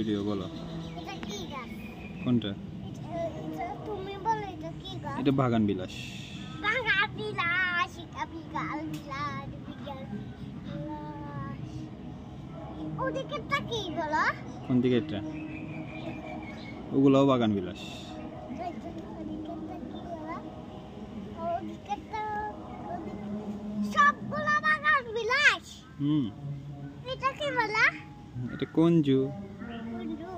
Video বলো এটা কি গাছ? কোনটা? তুমি বলো এটা কি গাছ? এটা বাগান বিলাস। বাগান বিলাস, এটা বিকাল বিলাস, বিকাল বিলাস। ওদিকেরটা কি বলো? কোন দিকে এটা? ওগুলোও বাগান বিলাস। ওদিকেরটা কি বলো? ওদিকেরটা সবগুলো বাগান বিলাস। এটা কি বলো? এটা কঞ্জু। কুঞ্জু।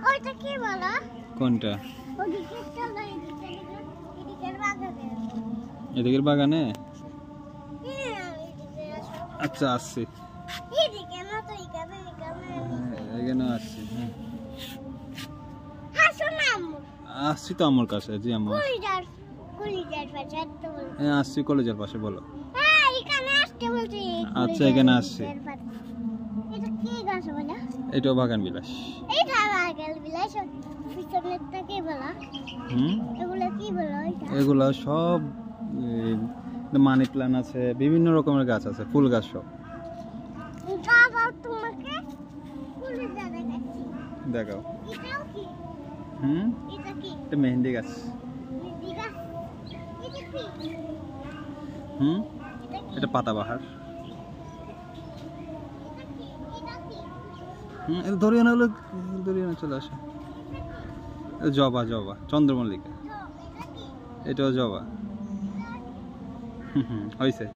ওইটা কি বলো? কোনটা? ওদিকেরটা না, এদিকের বাগানে। এদিকের বাগানে? হ্যাঁ, এদিকে আসো। আচ্ছা আসছি, এদিকে না তো এখানে এখানে আসছি। হাসো না আম্মু। আসছি তো আমার কাছে। জি আম্মু। কলিজার পাশে আসতে বলছি। হ্যাঁ আসছি কলেজের পাশে। বলো। হ্যাঁ, এখানে আসতে বলছি। আচ্ছা, এখানে আসছি। এটা কি গাছ বলে? এটাও বাগান বিলাস। এটা বাগান বিলাস। পিছনেরটা কি বলা? এগুলো কি বলো? এগুলা সব মানি প্ল্যান্ট আছে, বিভিন্ন রকমের গাছ আছে, ফুল গাছ সব। দাদা তোমাকে কলিজা দেখাচ্ছি। দেখাও। এটাও কি? এটা কি? এটা মেহেন্দি গাছ। মেহেন্দি গাছ। এটা কি? এটা পাতাবাহার। এটা কি? এটা কি? এটা ধরিয়ে না হলে ধরিয়ে না চলে আসে। জবা, জবা, চন্দ্রমল্লিকা। এটা কি? এটাও জবা। হয়েছে।